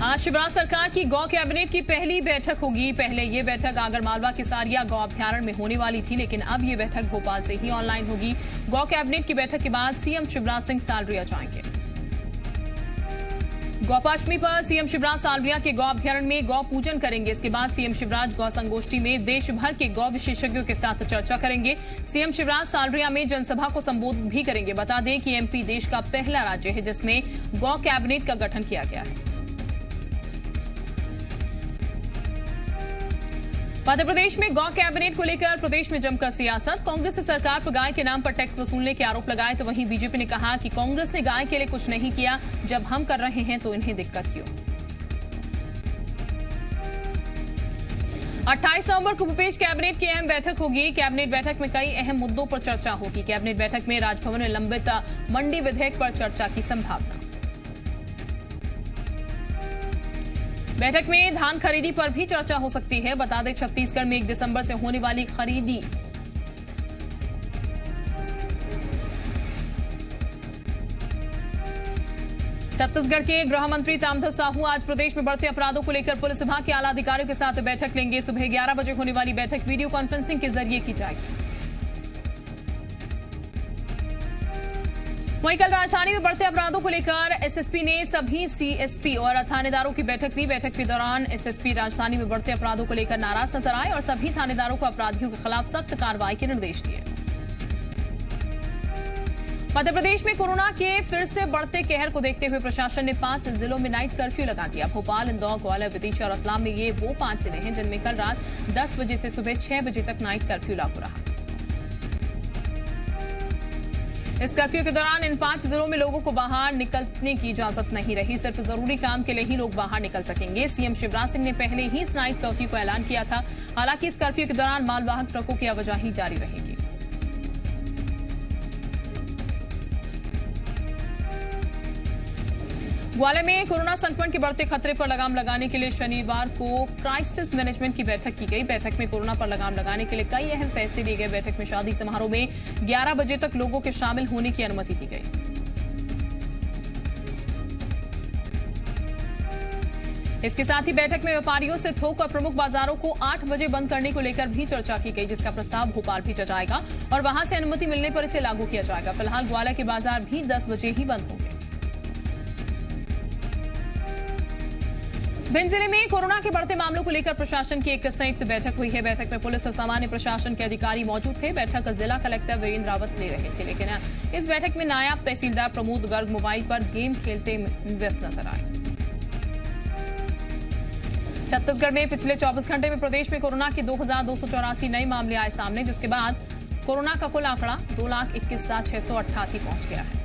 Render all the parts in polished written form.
आज शिवराज सरकार की गौ कैबिनेट की पहली बैठक होगी। पहले ये बैठक आगरमालवा के सारिया गौ अभ्यारण्य में होने वाली थी, लेकिन अब ये बैठक भोपाल से ही ऑनलाइन होगी। गौ कैबिनेट की बैठक के बाद सीएम शिवराज सिंह सालरिया जाएंगे। गौपाष्टमी पर सीएम शिवराज सालरिया के गौ अभ्यारण्य में गौ पूजन करेंगे। इसके बाद सीएम शिवराज गौ संगोष्ठी में देश भर के गौ विशेषज्ञों के साथ चर्चा करेंगे। सीएम शिवराज सालरिया में जनसभा को संबोधित भी करेंगे। बता दें कि एमपी देश का पहला राज्य है जिसमें गौ कैबिनेट का गठन किया गया है। मध्य प्रदेश में गौ कैबिनेट को लेकर प्रदेश में जमकर सियासत। कांग्रेस ने सरकार पर गाय के नाम पर टैक्स वसूलने के आरोप लगाए, तो वहीं बीजेपी ने कहा कि कांग्रेस ने गाय के लिए कुछ नहीं किया, जब हम कर रहे हैं तो इन्हें दिक्कत क्यों। 28 नवंबर को भूपेश कैबिनेट की अहम बैठक होगी। कैबिनेट बैठक में कई अहम मुद्दों पर चर्चा होगी। कैबिनेट बैठक में राजभवन में लंबित मंडी विधेयक पर चर्चा की संभावना। बैठक में धान खरीदी पर भी चर्चा हो सकती है। बता दें छत्तीसगढ़ में 1 दिसंबर से होने वाली खरीदी छत्तीसगढ़ के गृह मंत्री ताम्रध्वज साहू आज प्रदेश में बढ़ते अपराधों को लेकर पुलिस विभाग के आला अधिकारियों के साथ बैठक लेंगे। सुबह 11 बजे होने वाली बैठक वीडियो कॉन्फ्रेंसिंग के जरिए की जाएगी। वहीं कल राजधानी में बढ़ते अपराधों को लेकर एसएसपी ने सभी सीएसपी और थानेदारों की बैठक ली। बैठक के दौरान एसएसपी राजधानी में बढ़ते अपराधों को लेकर नाराज नजर आए और सभी थानेदारों को अपराधियों के खिलाफ सख्त कार्रवाई के निर्देश दिए। मध्य प्रदेश में कोरोना के फिर से बढ़ते कहर को देखते हुए प्रशासन ने 5 जिलों में नाइट कर्फ्यू लगा दिया। भोपाल, इंदौर, ग्वालियर, विदिशा और रतलाम में ये वो 5 जिले हैं जिनमें कल रात 10 बजे से सुबह 6 बजे तक नाइट कर्फ्यू लागू रहा। इस कर्फ्यू के दौरान इन 5 जिलों में लोगों को बाहर निकलने की इजाजत नहीं रही। सिर्फ जरूरी काम के लिए ही लोग बाहर निकल सकेंगे। सीएम शिवराज सिंह ने पहले ही इस नाइट कर्फ्यू का ऐलान किया था। हालांकि इस कर्फ्यू के दौरान मालवाहक ट्रकों की आवाजाही जारी रहेगी। ग्वालियर में कोरोना संक्रमण के बढ़ते खतरे पर लगाम लगाने के लिए शनिवार को क्राइसिस मैनेजमेंट की बैठक की गई। बैठक में कोरोना पर लगाम लगाने के लिए कई अहम फैसले लिए गए। बैठक में शादी समारोह में 11 बजे तक लोगों के शामिल होने की अनुमति दी गई। इसके साथ ही बैठक में व्यापारियों से थोक और प्रमुख बाजारों को 8 बजे बंद करने को लेकर भी चर्चा की गई, जिसका प्रस्ताव भोपाल भेजा जाएगा और वहां से अनुमति मिलने पर इसे लागू किया जाएगा। फिलहाल ग्वालियर के बाजार भी 10 बजे ही बंद होंगे। भिंड जिले में कोरोना के बढ़ते मामलों को लेकर प्रशासन की एक संयुक्त बैठक हुई है। बैठक में पुलिस और सामान्य प्रशासन के अधिकारी मौजूद थे। बैठक जिला कलेक्टर वीरेंद्र रावत ले रहे थे, लेकिन इस बैठक में नायब तहसीलदार प्रमोद गर्ग मोबाइल पर गेम खेलते व्यस्त नजर आए। छत्तीसगढ़ में पिछले 24 घंटे में प्रदेश में कोरोना के 2284 नए मामले आए सामने, जिसके बाद कोरोना का कुल आंकड़ा 2,21,688 पहुंच गया है।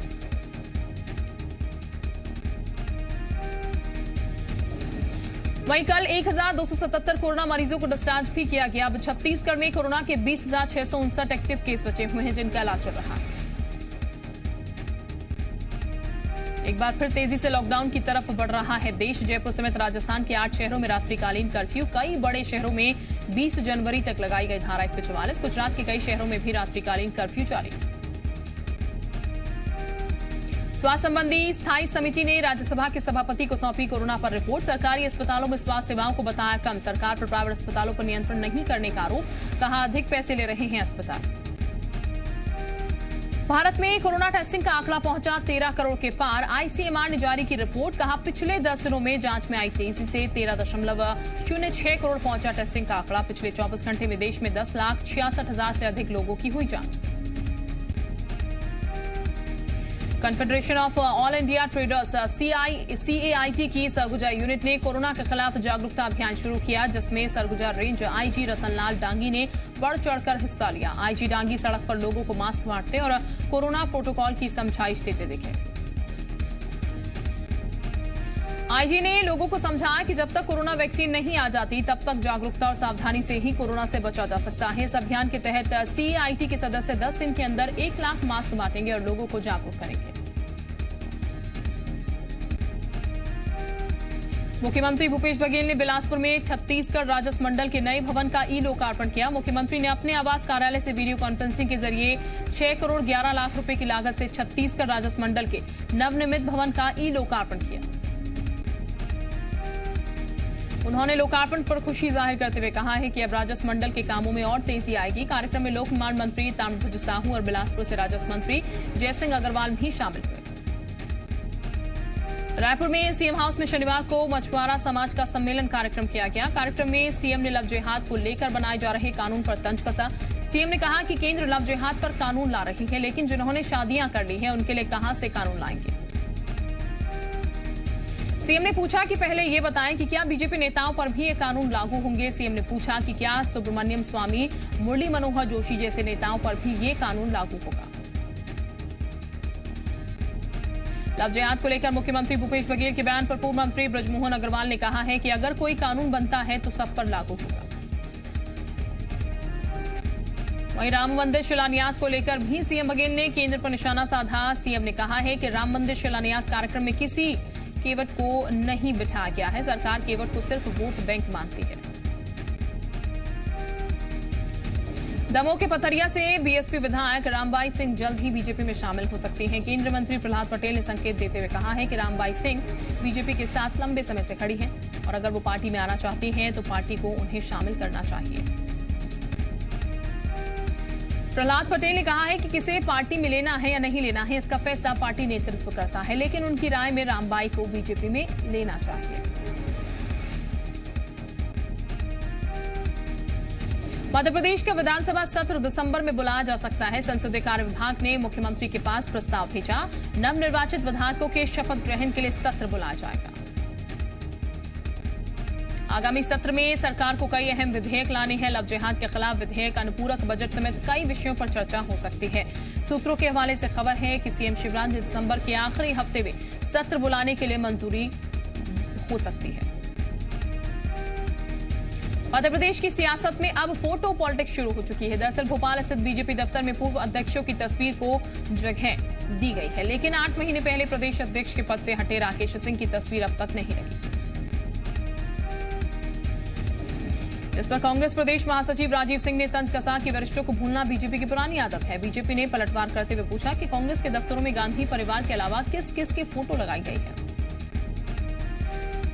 वहीं कल 1,277 कोरोना मरीजों को डिस्चार्ज भी किया गया। अब छत्तीसगढ़ में कोरोना के 20,659 एक्टिव केस बचे हुए हैं, जिनका इलाज चल रहा है। एक बार फिर तेजी से लॉकडाउन की तरफ बढ़ रहा है देश। जयपुर समेत राजस्थान के 8 शहरों में रात्रिकालीन कर्फ्यू। कई बड़े शहरों में 20 जनवरी तक लगाई गई धारा 144। गुजरात के कई शहरों में भी रात्रिकालीन कर्फ्यू जारी। स्वास्थ्य संबंधी स्थायी समिति ने राज्यसभा के सभापति को सौंपी कोरोना पर रिपोर्ट। सरकारी अस्पतालों में स्वास्थ्य सेवाओं को बताया कम। सरकार पर प्राइवेट अस्पतालों पर नियंत्रण नहीं करने का आरोप। कहा अधिक पैसे ले रहे हैं अस्पताल। भारत में कोरोना टेस्टिंग का आंकड़ा पहुंचा 13 करोड़ के पार। आईसीएमआर ने जारी की रिपोर्ट। कहा पिछले 10 दिनों में जांच में आई तेजी से 13.06 करोड़ पहुंचा टेस्टिंग का आंकड़ा। पिछले 24 घंटे में देश में 10,66,000 से अधिक लोगों की हुई जांच। Confederation of all India traders CAIT की सरगुजा यूनिट ने कोरोना के खिलाफ जागरूकता अभियान शुरू किया, जिसमें सरगुजा रेंज आईजी रतनलाल डांगी ने बढ़ चढ़कर हिस्सा लिया। आईजी डांगी सड़क पर लोगों को मास्क बांटते और कोरोना प्रोटोकॉल की समझाइश देते दिखे। आईजी ने लोगों को समझाया कि जब तक कोरोना वैक्सीन नहीं आ जाती तब तक जागरूकता और सावधानी से ही कोरोना से बचा जा सकता है। इस अभियान के तहत CAIT के सदस्य 10 दिन के अंदर 1 लाख मास्क बांटेंगे और लोगों को जागरूक करेंगे। मुख्यमंत्री भूपेश बघेल ने बिलासपुर में छत्तीसगढ़ राजस्व मंडल के नए भवन का लोकार्पण किया। मुख्यमंत्री ने अपने आवास कार्यालय से वीडियो कॉन्फ्रेंसिंग के जरिए 6 करोड़ 11 लाख रुपए की लागत से छत्तीसगढ़ राजस्व मंडल के नवनिर्मित भवन का लोकार्पण किया। उन्होंने लोकार्पण पर खुशी जाहिर करते हुए कहा है कि अब राजस्व मंडल के कामों में और तेजी आएगी। कार्यक्रम में लोक निर्माण मंत्री ताम्रध्वज साहू और बिलासपुर से राजस्व मंत्री जयसिंह अग्रवाल भी शामिल हुए। रायपुर में सीएम हाउस में शनिवार को मछुआरा समाज का सम्मेलन कार्यक्रम किया गया। कार्यक्रम में सीएम ने लव जिहाद को लेकर बनाए जा रहे कानून पर तंज कसा। सीएम ने कहा कि केंद्र लव जिहाद पर कानून ला रही है, लेकिन जिन्होंने शादियां कर ली हैं उनके लिए कहां से कानून लाएंगे। सीएम ने पूछा कि पहले ये बताएं कि क्या बीजेपी नेताओं पर भी ये कानून लागू होंगे। सीएम ने पूछा कि क्या सुब्रमण्यम स्वामी, मुरली मनोहर जोशी जैसे नेताओं पर भी ये कानून लागू होगा। लव जिहाद को लेकर मुख्यमंत्री भूपेश बघेल के बयान पर पूर्व मंत्री बृजमोहन अग्रवाल ने कहा है कि अगर कोई कानून बनता है तो सब पर लागू होगा। वहीं राम मंदिर शिलान्यास को लेकर भी सीएम बघेल ने केंद्र पर निशाना साधा। सीएम ने कहा है कि राम मंदिर शिलान्यास कार्यक्रम में किसी केवट को नहीं बिठाया गया है। सरकार केवट को सिर्फ वोट बैंक मानती है। दमोह के पथरिया से बीएसपी विधायक रामबाई सिंह जल्द ही बीजेपी में शामिल हो सकती हैं। केंद्रीय मंत्री प्रहलाद पटेल ने संकेत देते हुए कहा है कि रामबाई सिंह बीजेपी के साथ लंबे समय से खड़ी हैं और अगर वो पार्टी में आना चाहती हैं तो पार्टी को उन्हें शामिल करना चाहिए। प्रहलाद पटेल ने कहा है कि किसे पार्टी में लेना है या नहीं लेना है इसका फैसला पार्टी नेतृत्व करता है, लेकिन उनकी राय में रामबाई को बीजेपी में लेना चाहिए। मध्य प्रदेश का विधानसभा सत्र दिसंबर में बुलाया जा सकता है। संसदीय कार्य विभाग ने मुख्यमंत्री के पास प्रस्ताव भेजा। नवनिर्वाचित विधायकों के शपथ ग्रहण के लिए सत्र बुलाया जाएगा। आगामी सत्र में सरकार को कई अहम विधेयक लाने हैं। लव जिहाद के खिलाफ विधेयक, अनुपूरक बजट समेत कई विषयों पर चर्चा हो सकती है। सूत्रों के हवाले से खबर है कि सीएम शिवराज दिसंबर के आखिरी हफ्ते में सत्र बुलाने के लिए मंजूरी हो सकती है। मध्य प्रदेश की सियासत में अब फोटो पॉलिटिक्स शुरू हो चुकी है। दरअसल भोपाल स्थित बीजेपी दफ्तर में पूर्व अध्यक्षों की तस्वीर को जगह दी गई है, लेकिन 8 महीने पहले प्रदेश अध्यक्ष के पद से हटे राकेश सिंह की तस्वीर अब तक नहीं लगी। इस पर कांग्रेस प्रदेश महासचिव राजीव सिंह ने तंज कसा कि वरिष्ठों को भूलना बीजेपी की पुरानी आदत है। बीजेपी ने पलटवार करते हुए पूछा कि कांग्रेस के दफ्तरों में गांधी परिवार के अलावा किस किस की फोटो लगाई गई है।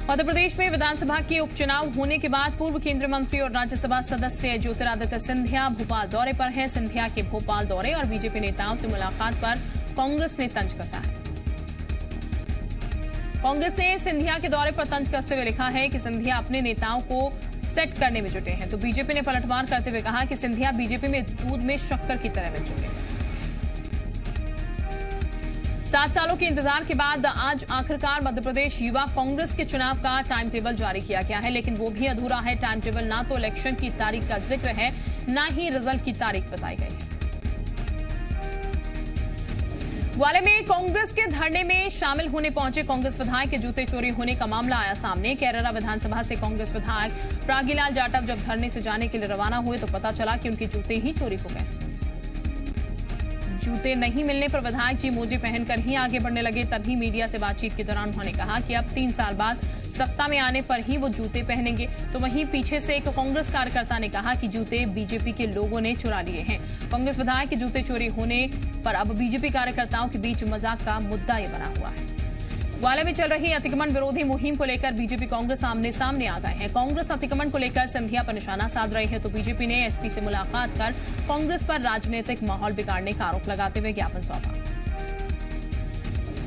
मध्य प्रदेश में विधानसभा के उपचुनाव होने के बाद पूर्व केंद्रीय मंत्री और राज्यसभा सदस्य ज्योतिरादित्य सिंधिया भोपाल दौरे पर हैं। सिंधिया के भोपाल दौरे और बीजेपी नेताओं से मुलाकात पर कांग्रेस ने तंज कसा है। कांग्रेस ने सिंधिया के दौरे पर तंज कसते हुए लिखा है कि सिंधिया अपने नेताओं को सेट करने में जुटे हैं, तो बीजेपी ने पलटवार करते हुए कहा कि सिंधिया बीजेपी में दूध में शक्कर की तरह मिल चुके हैं। 7 सालों के इंतजार के बाद आज आखिरकार मध्य प्रदेश युवा कांग्रेस के चुनाव का टाइम टेबल जारी किया गया है, लेकिन वो भी अधूरा है। टाइम टेबल ना तो इलेक्शन की तारीख का जिक्र है, ना ही रिजल्ट की तारीख बताई गई है। ग्वालियर में कांग्रेस के धरने में शामिल होने पहुंचे कांग्रेस विधायक के जूते चोरी होने का मामला आया सामने। कैरारा विधानसभा से कांग्रेस विधायक प्रागीलाल जाटव जब धरने से जाने के लिए रवाना हुए तो पता चला कि उनके जूते ही चोरी हो गए। जूते नहीं मिलने पर विधायक जी मोजे पहनकर ही आगे बढ़ने लगे। तभी मीडिया से बातचीत के दौरान उन्होंने कहा कि अब 3 साल बाद सत्ता में आने पर ही वो जूते पहनेंगे। तो वहीं पीछे से एक कांग्रेस कार्यकर्ता ने कहा कि जूते बीजेपी के लोगों ने चुरा लिए हैं। कांग्रेस विधायक के जूते चोरी होने पर अब बीजेपी कार्यकर्ताओं के बीच मजाक का मुद्दा ये बना हुआ है। ग्वालियर में चल रही अतिक्रमण विरोधी मुहिम को लेकर बीजेपी कांग्रेस आमने सामने आ गए हैं। कांग्रेस अतिक्रमण को लेकर सिंधिया पर निशाना साध रही है, तो बीजेपी ने एसपी से मुलाकात कर कांग्रेस पर राजनीतिक माहौल बिगाड़ने का आरोप लगाते हुए ज्ञापन सौंपा।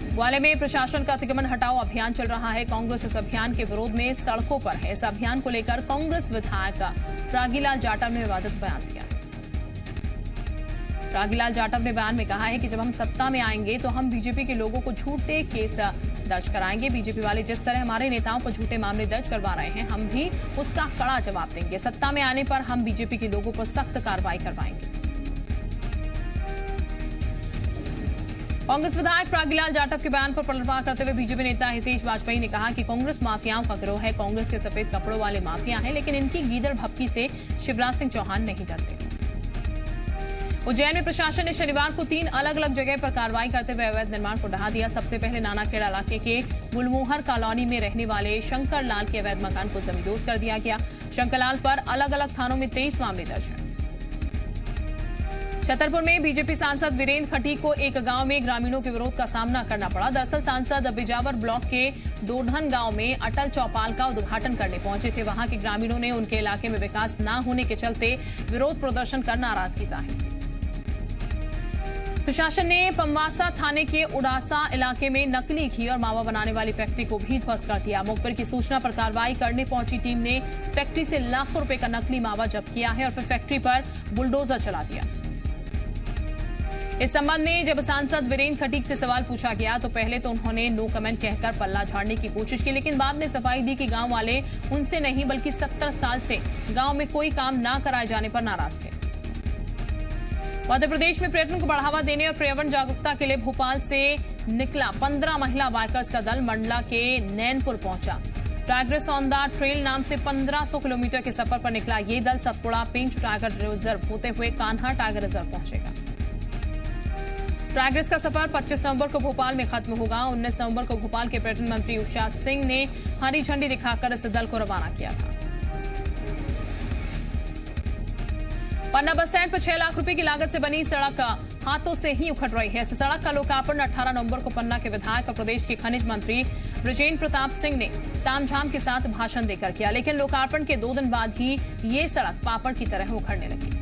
ग्वालियर में प्रशासन का अतिक्रमण हटाओ अभियान चल रहा है। कांग्रेस इस अभियान के विरोध में सड़कों पर है। इस अभियान को लेकर कांग्रेस विधायक प्रागीलाल जाटव ने विवादित बयान दिया। प्रागीलाल जाटव ने बयान में कहा है कि जब हम सत्ता में आएंगे तो हम बीजेपी के लोगों को झूठे केस दर्ज कराएंगे। बीजेपी वाले जिस तरह हमारे नेताओं पर झूठे मामले दर्ज करवा रहे हैं, हम भी उसका कड़ा जवाब देंगे। सत्ता में आने पर हम बीजेपी के लोगों पर सख्त कार्रवाई करवाएंगे। कांग्रेस विधायक प्रागीलाल जाटव के बयान पर पलटवार करते हुए बीजेपी नेता हितेश वाजपेयी ने कहा कि कांग्रेस माफियाओं का गिरोह है। कांग्रेस के सफेद कपड़ों वाले माफिया हैं, लेकिन इनकी गीदड़ भपकी से शिवराज सिंह चौहान नहीं डरते। उज्जैन में प्रशासन ने शनिवार को 3 अलग अलग जगह पर कार्रवाई करते हुए अवैध निर्माण को ढहा दिया। सबसे पहले नानाखेड़ा इलाके के गुलमोहर कॉलोनी में रहने वाले शंकर लाल के अवैध मकान को जमींदोज कर दिया गया। शंकर लाल पर अलग अलग थानों में 23 मामले दर्ज हैं। छतरपुर में बीजेपी सांसद वीरेंद्र खटीक को एक गांव में ग्रामीणों के विरोध का सामना करना पड़ा। दरअसल सांसद बिजावर ब्लॉक के डोढन गांव में अटल चौपाल का उद्घाटन करने पहुंचे थे। वहां के ग्रामीणों ने उनके इलाके में विकास न होने के चलते विरोध प्रदर्शन कर नाराजगी जाहिर की। प्रशासन ने पमवासा थाने के उड़ासा इलाके में नकली घी और मावा बनाने वाली फैक्ट्री को भी ध्वस्त कर दिया। मुखबिर की सूचना पर कार्रवाई करने पहुंची टीम ने फैक्ट्री से लाखों रुपए का नकली मावा जब्त किया है और फिर फैक्ट्री पर बुलडोजर चला दिया। इस संबंध में जब सांसद वीरेंद्र खटीक से सवाल पूछा गया तो पहले तो उन्होंने नो कमेंट कहकर पल्ला झाड़ने की कोशिश की, लेकिन बाद में सफाई दी कि गांव वाले उनसे नहीं बल्कि 70 साल से गांव में कोई काम न कराए जाने पर नाराज थे। मध्य प्रदेश में पर्यटन को बढ़ावा देने और पर्यावरण जागरूकता के लिए भोपाल से निकला 15 महिला बाइकर्स का दल मंडला के नैनपुर पहुंचा। टाइगर्स ऑन द ट्रेल नाम से 1500 किलोमीटर के सफर पर निकला ये दल सतपुड़ा पेंच टाइगर रिजर्व होते हुए कान्हा टाइगर रिजर्व पहुंचेगा। टाइगर्स का सफर 25 नवंबर को भोपाल में खत्म होगा। 19 नवंबर को भोपाल के पर्यटन मंत्री उषा सिंह ने हरी झंडी दिखाकर इस दल को रवाना किया था। पन्ना बस स्टैंड पर 6 लाख रुपए की लागत से बनी सड़क हाथों से ही उखड़ रही है। इस सड़क का लोकार्पण 18 नवंबर को पन्ना के विधायक और प्रदेश के खनिज मंत्री बृजेंद्र प्रताप सिंह ने तामझाम के साथ भाषण देकर किया, लेकिन लोकार्पण के 2 दिन बाद ही ये सड़क पापड़ की तरह उखड़ने लगी।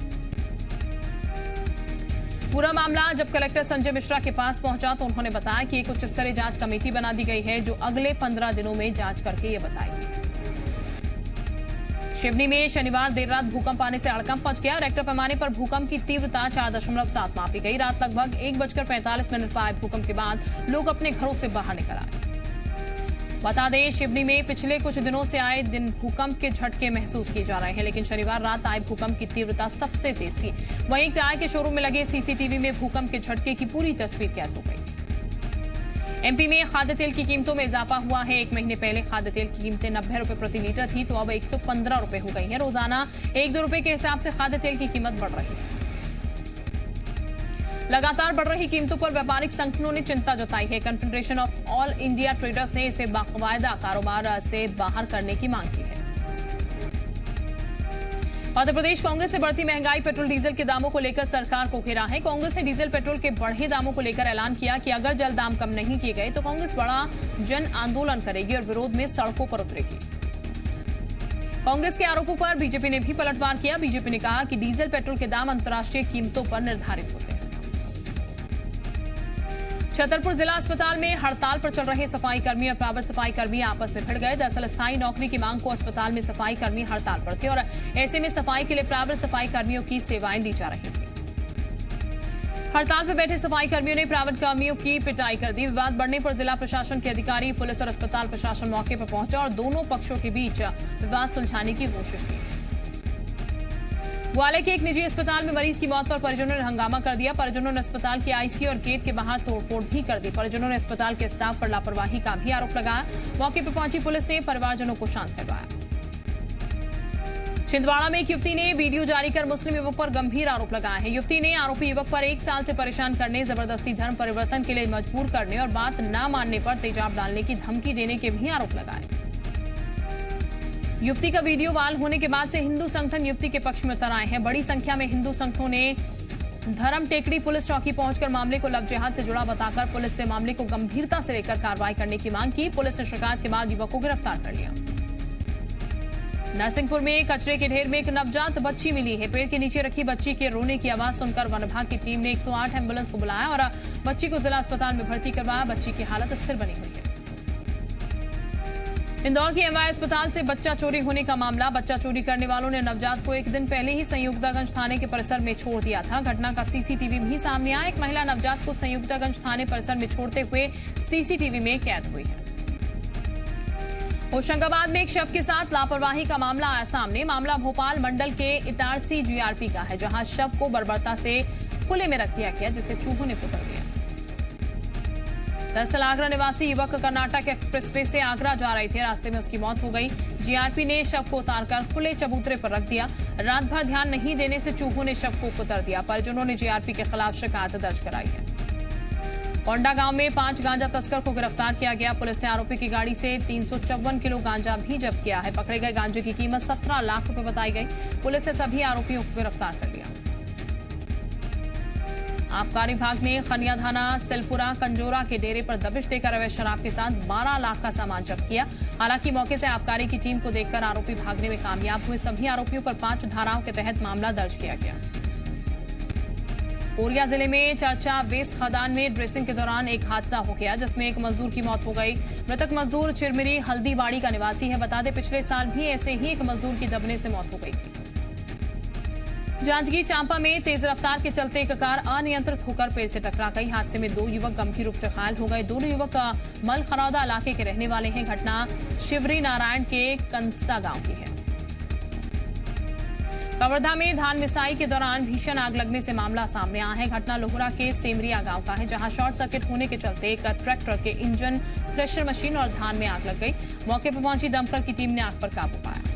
पूरा मामला जब कलेक्टर संजय मिश्रा के पास पहुंचा तो उन्होंने बताया कि एक उच्च स्तरीय जांच कमेटी बना दी गई है जो अगले 15 दिनों में जांच करके ये बताएगी। शिवनी में शनिवार देर रात भूकंप आने से हड़कंप मच गया। रेक्टर पैमाने पर भूकंप की तीव्रता 4.7 मापी गई। रात लगभग 1:45 पर आए भूकंप के बाद लोग अपने घरों से बाहर निकल आए। बता दें, शिवनी में पिछले कुछ दिनों से आए दिन भूकंप के झटके महसूस किए जा रहे हैं, लेकिन शनिवार रात आए भूकंप की तीव्रता सबसे तेज थी। वहीं एक टायर के शोरूम में लगे सीसीटीवी में भूकंप के झटके की पूरी तस्वीर कैद हो गई। एमपी में खाद्य तेल की कीमतों में इजाफा हुआ है। 1 महीने पहले खाद्य तेल की कीमतें 90 रुपए प्रति लीटर थी तो अब 115 रुपए हो गई है। रोजाना 1-2 रुपए के हिसाब से खाद्य तेल की कीमत बढ़ रही है। लगातार बढ़ रही कीमतों पर व्यापारिक संगठनों ने चिंता जताई है। Confederation of all India traders ने इसे बाकायदा कारोबार से बाहर करने की मांग की है। मध्य प्रदेश कांग्रेस से बढ़ती महंगाई, पेट्रोल डीजल के दामों को लेकर सरकार को घेरा है। कांग्रेस ने डीजल पेट्रोल के बढ़े दामों को लेकर ऐलान किया कि अगर जल्द दाम कम नहीं किए गए तो कांग्रेस बड़ा जन आंदोलन करेगी और विरोध में सड़कों पर उतरेगी। कांग्रेस के आरोपों पर बीजेपी ने भी पलटवार किया। बीजेपी ने कहा कि डीजल पेट्रोल के दाम अंतर्राष्ट्रीय कीमतों पर निर्धारित होते हैं। छतरपुर जिला अस्पताल में हड़ताल पर चल रहे सफाई कर्मी और प्राइवेट सफाई कर्मी आपस में भिड़ गए। दरअसल स्थायी नौकरी की मांग को अस्पताल में सफाई कर्मी हड़ताल पर थे और ऐसे में सफाई के लिए प्राइवेट सफाई कर्मियों की सेवाएं दी जा रही थी। हड़ताल पर बैठे सफाई कर्मियों ने प्राइवेट कर्मियों की पिटाई कर दी। विवाद बढ़ने पर जिला प्रशासन के अधिकारी, पुलिस और अस्पताल प्रशासन मौके पर पहुंचा और दोनों पक्षों के बीच विवाद सुलझाने की कोशिश की। ग्वालियर के एक निजी अस्पताल में मरीज की मौत पर परिजनों ने हंगामा कर दिया। परिजनों ने अस्पताल के आईसीयू और गेट के बाहर तोड़फोड़ भी कर दी। परिजनों ने अस्पताल के स्टाफ पर लापरवाही का भी आरोप लगाया। मौके पर पहुंची पुलिस ने परिवारजनों को शांत करवाया। छिंदवाड़ा में एक युवती ने वीडियो जारी कर मुस्लिम युवक पर गंभीर आरोप लगाया है। युवती ने आरोपी युवक पर 1 साल से परेशान करने, जबरदस्ती धर्म परिवर्तन के लिए मजबूर करने और बात न मानने पर तेजाब डालने की धमकी देने के भी आरोप लगाए। युवती का वीडियो वायरल होने के बाद से हिंदू संगठन युवती के पक्ष में उतर आए हैं। बड़ी संख्या में हिंदू संगठनों ने धर्म टेकड़ी पुलिस चौकी पहुंचकर मामले को लव जिहाद से जुड़ा बताकर पुलिस से मामले को गंभीरता से लेकर कार्रवाई करने की मांग की। पुलिस ने शिकायत के बाद युवक को गिरफ्तार कर लिया। नरसिंहपुर में कचरे के ढेर में एक नवजात बच्ची मिली है। पेड़ के नीचे रखी बच्ची के रोने की आवाज सुनकर वन विभाग की टीम ने 108 एम्बुलेंस को बुलाया और बच्ची को जिला अस्पताल में भर्ती करवाया। बच्ची की हालत स्थिर बनी हुई है। इंदौर के एमआई अस्पताल से बच्चा चोरी होने का मामला। बच्चा चोरी करने वालों ने नवजात को 1 दिन पहले ही संयुक्तागंज थाने के परिसर में छोड़ दिया था। घटना का सीसीटीवी भी सामने आया। एक महिला नवजात को संयुक्तागंज थाने परिसर में छोड़ते हुए सीसीटीवी में कैद हुई है। होशंगाबाद में एक शव के साथ लापरवाही का मामला आया सामने। मामला भोपाल मंडल के इटारसी जीआरपी का है, जहां शव को बर्बरता से खुले में रख दिया गया, जिसे चूहों ने कुतर दिया। दरअसल आगरा निवासी युवक कर्नाटक एक्सप्रेसवे से आगरा जा रहे थे। रास्ते में उसकी मौत हो गई। जीआरपी ने शव को उतारकर खुले चबूतरे पर रख दिया। रात भर ध्यान नहीं देने से चूहों ने शव को कुतर दिया। परिजनों ने जीआरपी के खिलाफ शिकायत दर्ज कराई है। कोंडा गांव में 5 गांजा तस्कर को गिरफ्तार किया गया। पुलिस ने आरोपी की गाड़ी से 354 किलो गांजा भी जब्त किया है। पकड़े गए गांजे की कीमत 17 लाख रुपए बताई गई। पुलिस ने सभी आरोपियों को गिरफ्तार कर लिया। आबकारी विभाग ने खनिया थाना सिलपुरा कंजोरा के डेरे पर दबिश देकर अवैध शराब के साथ 12 लाख का सामान जब्त किया। हालांकि मौके से आबकारी की टीम को देखकर आरोपी भागने में कामयाब हुए। सभी आरोपियों पर 5 धाराओं के तहत मामला दर्ज किया गया। कोरिया जिले में चर्चा वेस्ट खदान में ड्रेसिंग के दौरान एक हादसा हो गया, जिसमें एक मजदूर की मौत हो गई। मृतक मजदूर चिरमिरी हल्दीबाड़ी का निवासी है। बता दें, पिछले साल भी ऐसे ही एक मजदूर की दबने से मौत हो गई थी। जांजगीर चांपा में तेज रफ्तार के चलते एक कार अनियंत्रित होकर पेड़ से टकरा गई। हादसे में 2 युवक गंभीर रूप से घायल हो गए। दोनों युवक मलखरौदा इलाके के रहने वाले हैं। घटना शिवरी नारायण के कंस्ता गांव की है। कवर्धा में धान मिसाई के दौरान भीषण आग लगने से मामला सामने आया है। घटना लोहरा के सेमरिया गांव का है, जहां शॉर्ट सर्किट होने के चलते एक ट्रैक्टर के इंजन, थ्रेशर मशीन और धान में आग लग गई। मौके पर पहुंची दमकल की टीम ने आग पर काबू पाया।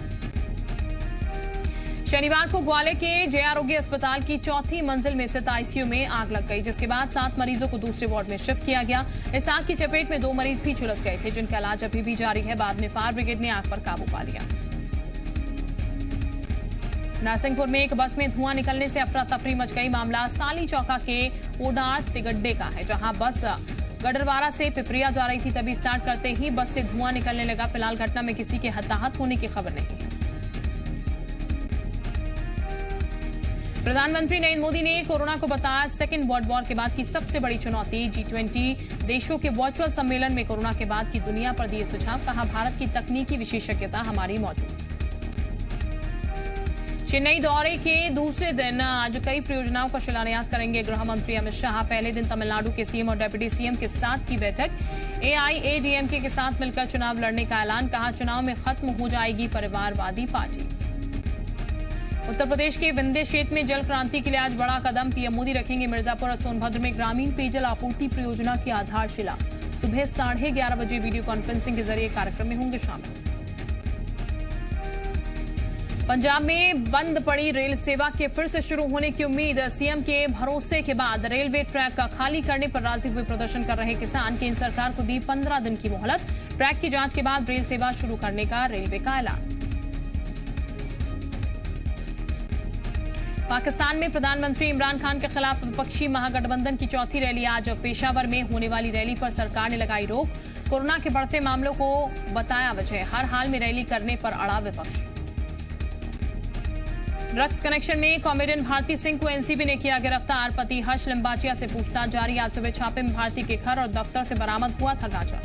शनिवार को ग्वालियर के जय आरोग्य अस्पताल की 4थी मंजिल में स्थित आईसीयू में आग लग गई, जिसके बाद 7 मरीजों को दूसरे वार्ड में शिफ्ट किया गया। इस आग की चपेट में 2 मरीज भी झुलस गए थे, जिनका इलाज अभी भी जारी है। बाद में फायर ब्रिगेड ने आग पर काबू पा लिया। नरसिंहपुर में एक बस में धुआं निकलने से अफरा तफरी मच गई। मामला साली चौका के ओडार तिगड्डे का है, जहां बस गडरवारा से पिपरिया जा रही थी। तभी स्टार्ट करते ही बस से धुआं निकलने लगा। फिलहाल घटना में किसी के हताहत होने की खबर नहीं है। प्रधानमंत्री नरेंद्र मोदी ने कोरोना को बताया सेकेंड वर्ल्ड वॉर के बाद की सबसे बड़ी चुनौती। G20 देशों के वर्चुअल सम्मेलन में कोरोना के बाद की दुनिया पर दिए सुझाव। कहा, भारत की तकनीकी विशेषज्ञता हमारी मौजूद। चेन्नई दौरे के दूसरे दिन आज कई परियोजनाओं का शिलान्यास करेंगे गृह मंत्री अमित शाह। पहले दिन तमिलनाडु के सीएम और डिप्टी सीएम के साथ की बैठक। AIADMK के साथ मिलकर चुनाव लड़ने का ऐलान। कहा, चुनाव में खत्म हो जाएगी परिवारवादी पार्टी। उत्तर प्रदेश के विंध्य क्षेत्र में जल क्रांति के लिए आज बड़ा कदम। पीएम मोदी रखेंगे मिर्जापुर और सोनभद्र में ग्रामीण पेयजल आपूर्ति परियोजना की आधारशिला। सुबह 11:30 बजे वीडियो कॉन्फ्रेंसिंग के जरिए कार्यक्रम में होंगे शामिल। पंजाब में बंद पड़ी रेल सेवा के फिर से शुरू होने की उम्मीद। सीएम के भरोसे के बाद रेलवे ट्रैक खाली करने पर राजी हुए प्रदर्शन कर रहे किसान। केंद्र सरकार को दी 15 दिन की मोहलत। ट्रैक की जांच के बाद रेल सेवा शुरू करने का रेलवे का ऐलान। पाकिस्तान में प्रधानमंत्री इमरान खान के खिलाफ विपक्षी महागठबंधन की 4थी रैली आज पेशावर में होने वाली रैली पर सरकार ने लगाई रोक। कोरोना के बढ़ते मामलों को बताया वजह। हर हाल में रैली करने पर अड़ा विपक्ष। ड्रग्स कनेक्शन में कॉमेडियन भारती सिंह को एनसीबी ने किया गिरफ्तार। पति हर्ष लिम्बाचिया से पूछताछ जारी। आज सुबह छापे में भारती के घर और दफ्तर से बरामद हुआ था गांजा।